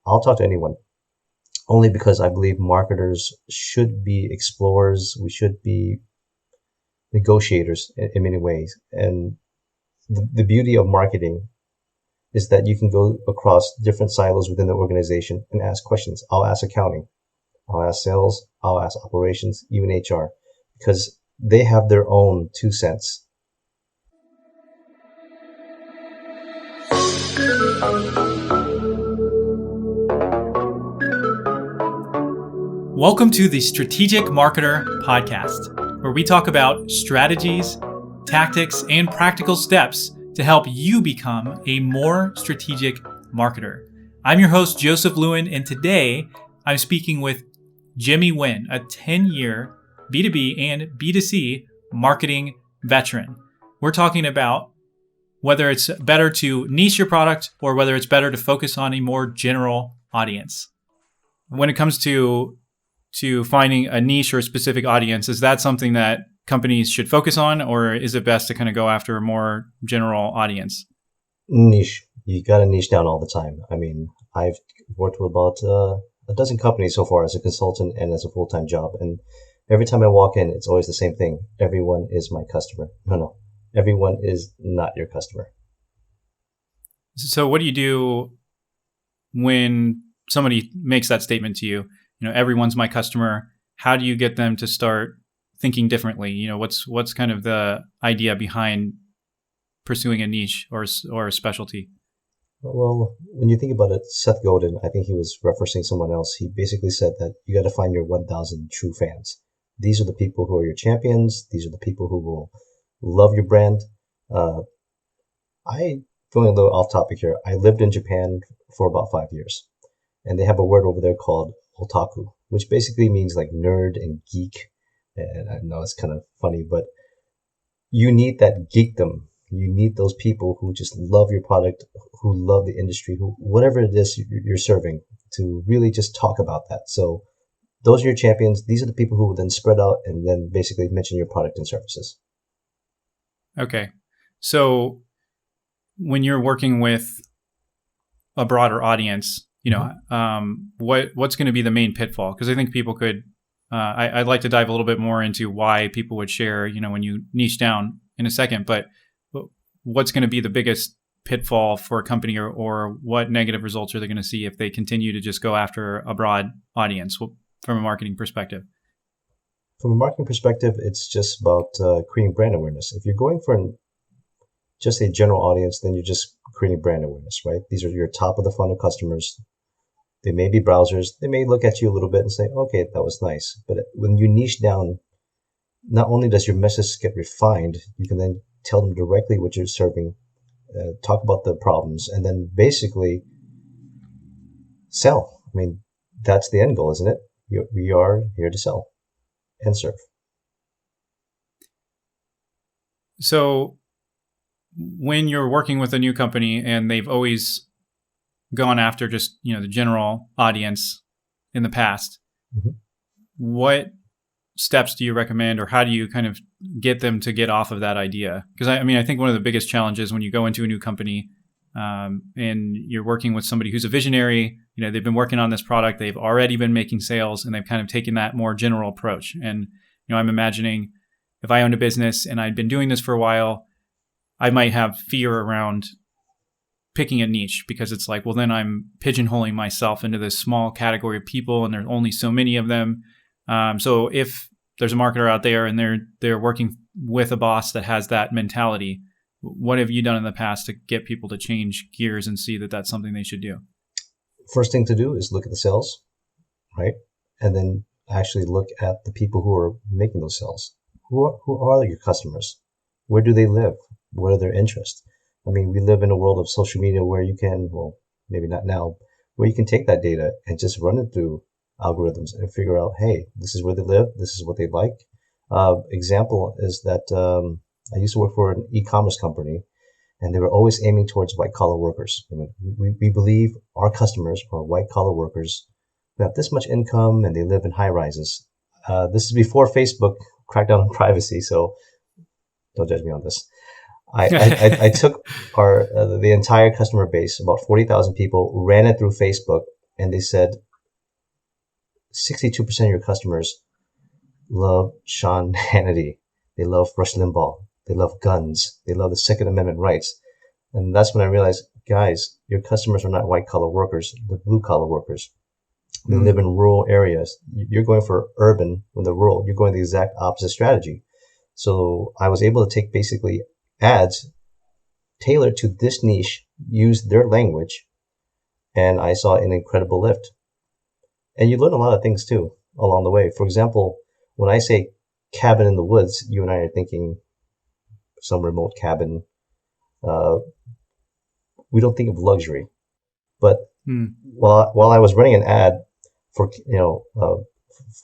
I'll talk to anyone, only because I believe marketers should be explorers. We should be negotiators in many ways. And the beauty of marketing is that you can go across different silos within the organization and ask questions. I'll ask accounting, I'll ask sales, I'll ask operations, even HR, because they have their own 2 cents. Welcome to the Strategic Marketer Podcast, where we talk about strategies, tactics, and practical steps to help you become a more strategic marketer. I'm your host, Joseph Lewin, and today I'm speaking with Jimmy Nguyen, a 10-year B2B and B2C marketing veteran. We're talking about whether it's better to niche your product or whether it's better to focus on a more general audience. When it comes to finding a niche or a specific audience, is that something that companies should focus on, or is it best to kind of go after a more general audience? Niche. You got to niche down all the time. I mean, I've worked with about a dozen companies so far as a consultant and as a full-time job. And every time I walk in, it's always the same thing. Everyone is my customer. No. Everyone is not your customer. So what do you do when somebody makes that statement to you? You know, everyone's my customer. How do you get them to start thinking differently? You know, what's kind of the idea behind pursuing a niche or a specialty? Well, when you think about it, Seth Godin, I think he was referencing someone else. He basically said that you got to find your 1,000 true fans. These are the people who are your champions. These are the people who will love your brand. I, going a little off topic here, I lived in Japan for about 5 years, and they have a word over there called otaku, which basically means like nerd and geek. And I know it's kind of funny, but you need that geekdom. You need those people who just love your product, who love the industry, who whatever it is you're serving, to really just talk about that. So those are your champions. These are the people who will then spread out and then basically mention your product and services. Okay. So when you're working with a broader audience, you know, what's going to be the main pitfall? Because I think people could, I'd like to dive a little bit more into why people would share, you know, when you niche down in a second, but what's going to be the biggest pitfall for a company, or what negative results are they going to see if they continue to just go after a broad audience from a marketing perspective? From a marketing perspective, it's just about creating brand awareness. If you're going for just a general audience, then you're just creating brand awareness, right? These are your top of the funnel customers. They may be browsers. They may look at you a little bit and say, okay, that was nice. But when you niche down, not only does your message get refined, you can then tell them directly what you're serving, talk about the problems, and then basically sell. I mean, that's the end goal, isn't it? We are here to sell and serve. So when you're working with a new company and they've always gone after just, you know, the general audience in the past, what steps do you recommend, or how do you kind of get them to get off of that idea? Because I think one of the biggest challenges when you go into a new company and you're working with somebody who's a visionary, you know, they've been working on this product, they've already been making sales, and they've kind of taken that more general approach. And, you know, I'm imagining if I owned a business and I'd been doing this for a while, I might have fear around picking a niche, because it's like, well, then I'm pigeonholing myself into this small category of people, and there's only so many of them. So if there's a marketer out there and they're working with a boss that has that mentality, what have you done in the past to get people to change gears and see that that's something they should do? First thing to do is look at the sales, right? And then actually look at the people who are making those sales. Who are your customers? Where do they live? What are their interests? I mean, we live in a world of social media where you can, well, maybe not now, where you can take that data and just run it through algorithms and figure out, hey, this is where they live, this is what they like. Example is that I used to work for an e-commerce company, and they were always aiming towards white-collar workers. I mean, we believe our customers are white-collar workers who have this much income and they live in high-rises. This is before Facebook cracked down on privacy, so don't judge me on this. I took the entire customer base, about 40,000 people, ran it through Facebook, and they said 62% of your customers love Sean Hannity. They love Rush Limbaugh. They love guns. They love the Second Amendment rights. And that's when I realized, guys, your customers are not white collar workers. They're blue collar workers. They live in rural areas. You're going for urban when they're rural. You're going the exact opposite strategy. So I was able to take basically ads tailored to this niche, use their language, and I saw an incredible lift. And you learn a lot of things too along the way. For example, when I say cabin in the woods, you and I are thinking some remote cabin. We don't think of luxury. But while I was running an ad for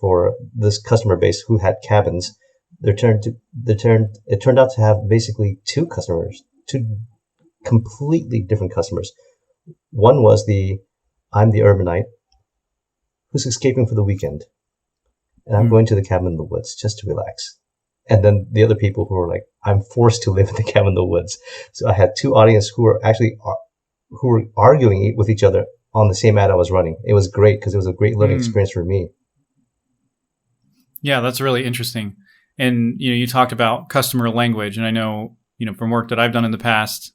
for this customer base who had cabins, it turned out to have basically two completely different customers. One was I'm the urbanite who's escaping for the weekend, and I'm going to the cabin in the woods just to relax. And then the other people who are like, I'm forced to live in the cabin in the woods. So I had two audiences who were arguing with each other on the same ad I was running. It was great because it was a great learning experience for me. Yeah, that's really interesting. And you talked about customer language, and I know from work that I've done in the past,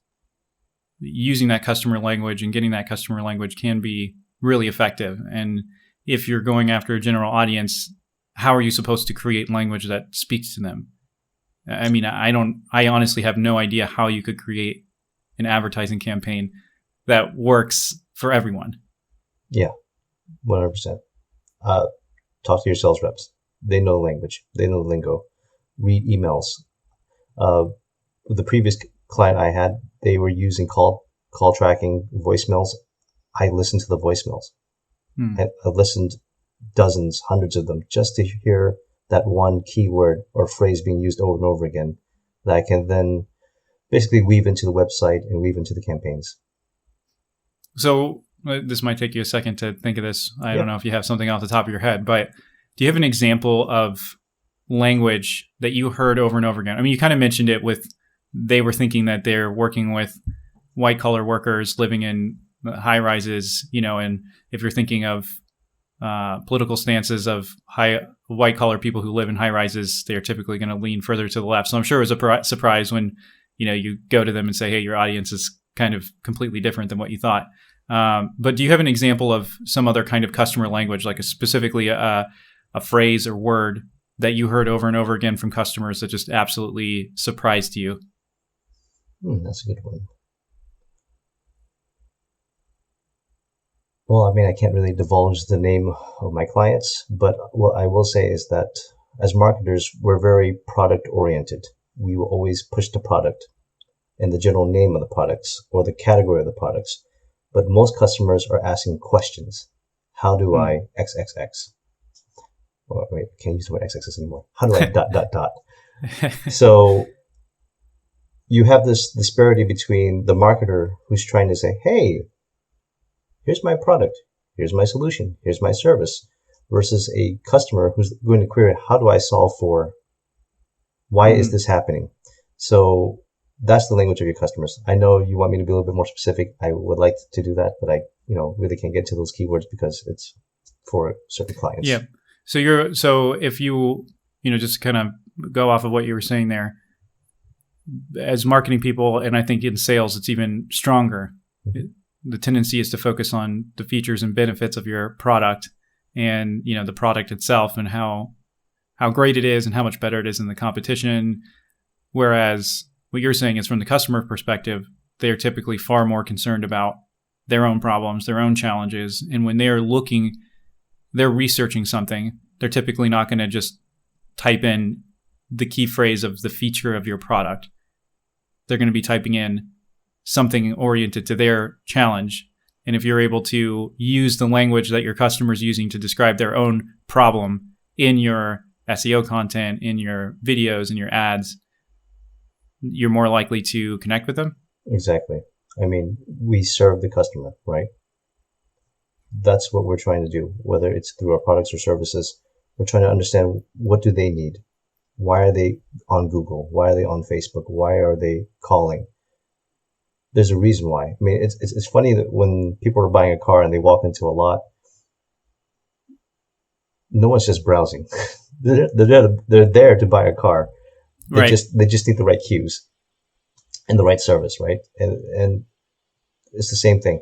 using that customer language and getting that customer language can be really effective. And if you're going after a general audience, how are you supposed to create language that speaks to them? I mean, I honestly have no idea how you could create an advertising campaign that works for everyone. Yeah, 100%. Talk to your sales reps. They know the language. They know the lingo. Read emails. The previous client I had, they were using call tracking voicemails. I listened to the voicemails. I listened dozens, hundreds of them, just to hear that one keyword or phrase being used over and over again that I can then basically weave into the website and weave into the campaigns. So this might take you a second to think of this. I don't know if you have something off the top of your head, but do you have an example of language that you heard over and over again? I mean, you kind of mentioned it with they were thinking that they're working with white collar workers living in high rises, and if you're thinking of political stances of white collar people who live in high rises, they're typically going to lean further to the left. So I'm sure it was a surprise when you go to them and say, hey, your audience is kind of completely different than what you thought. But do you have an example of some other kind of customer language, like specifically a phrase or word that you heard over and over again from customers that just absolutely surprised you? That's a good one. Well, I mean, I can't really divulge the name of my clients, but what I will say is that as marketers, we're very product oriented. We will always push the product and the general name of the products or the category of the products. But most customers are asking questions. How do I XXX? Oh, wait, can't use the word XXX anymore. How do I ... So you have this disparity between the marketer who's trying to say, hey, here's my product, here's my solution, here's my service, versus a customer who's going to query, how do I solve for, why is this happening? So that's the language of your customers. I know you want me to be a little bit more specific. I would like to do that, but I really can't get to those keywords because it's for certain clients. Yeah. So if you just kind of go off of what you were saying there, as marketing people, and I think in sales, it's even stronger. The tendency is to focus on the features and benefits of your product and, the product itself and how great it is and how much better it is than the competition. Whereas what you're saying is from the customer perspective, they're typically far more concerned about their own problems, their own challenges. And when they're researching something, they're typically not going to just type in the key phrase of the feature of your product. They're going to be typing in something oriented to their challenge. And if you're able to use the language that your customer's using to describe their own problem in your SEO content, in your videos, in your ads, you're more likely to connect with them. Exactly. I mean, we serve the customer, right? That's what we're trying to do, whether it's through our products or services. We're trying to understand, what do they need? Why are they on Google? Why are they on Facebook? Why are they calling? There's a reason why. I mean, it's funny that when people are buying a car and they walk into a lot no one's just browsing. They're there to buy a car. Right. They just need the right cues and the right service, right? And it's the same thing.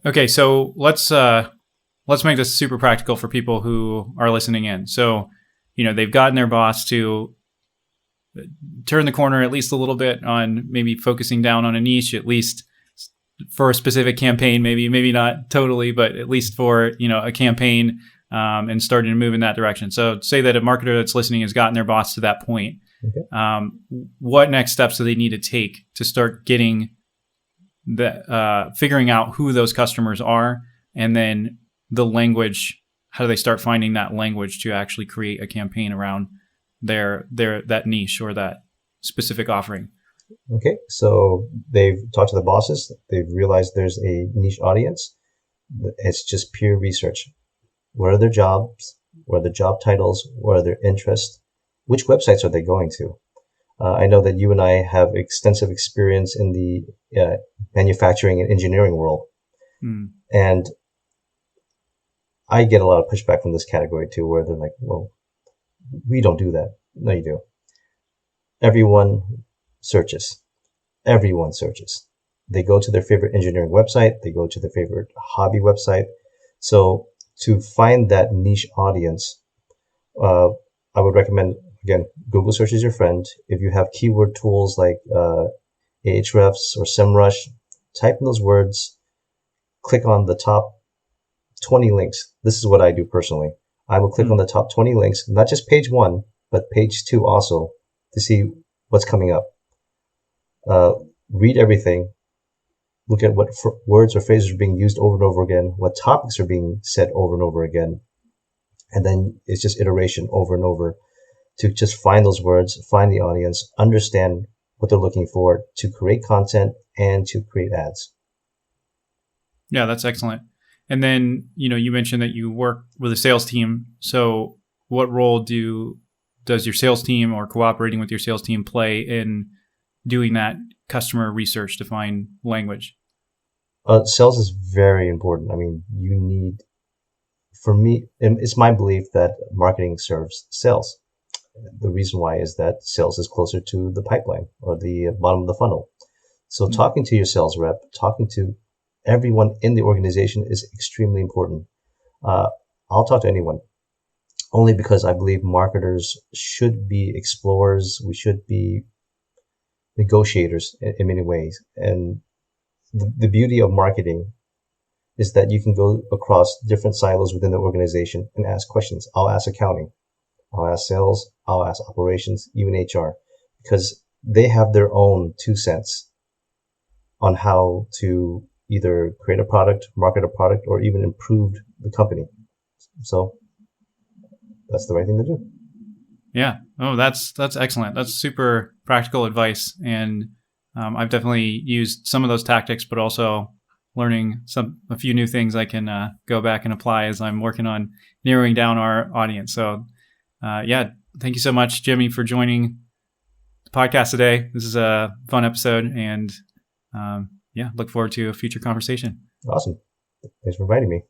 Okay, so let's make this super practical for people who are listening in. So, they've gotten their boss to turn the corner at least a little bit on maybe focusing down on a niche, at least for a specific campaign, maybe not totally, but at least for, a campaign, and starting to move in that direction. So say that a marketer that's listening has gotten their boss to that point. Okay. What next steps do they need to take to start getting figuring out who those customers are, and then the language? How do they start finding that language to actually create a campaign around their that niche or that specific offering? Okay, so they've talked to the bosses. They've realized there's a niche audience. It's just pure research. What are their jobs? What are their job titles? What are their interests? Which websites are they going to? I know that you and I have extensive experience in the manufacturing and engineering world. And I get a lot of pushback from this category too, where they're like, well, we don't do that. No, you do. Everyone searches. Everyone searches. They go to their favorite engineering website. They go to their favorite hobby website. So to find that niche audience, I would recommend, again, Google search is your friend. If you have keyword tools like Ahrefs or SEMrush, type in those words, click on the top 20 links. This is what I do personally. I will click on the top 20 links, not just page 1, but page 2 also, to see what's coming up. Read everything. Look at what words or phrases are being used over and over again, what topics are being said over and over again. And then it's just iteration over and over to just find those words, find the audience, understand what they're looking for to create content and to create ads. Yeah, that's excellent. And then, you mentioned that you work with a sales team. So what role does your sales team or cooperating with your sales team play in doing that customer research to find language? Sales is very important. I mean, for me, it's my belief that marketing serves sales. The reason why is that sales is closer to the pipeline or the bottom of the funnel. So talking to your sales rep, talking to everyone in the organization is extremely important. I'll talk to anyone, only because I believe marketers should be explorers. We should be negotiators in many ways. And the beauty of marketing is that you can go across different silos within the organization and ask questions. I'll ask accounting, I'll ask sales, I'll ask operations, even HR, because they have their own 2 cents on how to either create a product, market a product, or even improve the company. So that's the right thing to do. Yeah. Oh, that's excellent. That's super practical advice. And I've definitely used some of those tactics, but also learning a few new things I can go back and apply as I'm working on narrowing down our audience. So thank you so much, Jimmy, for joining the podcast today. This is a fun episode, and look forward to a future conversation. Awesome. Thanks for inviting me.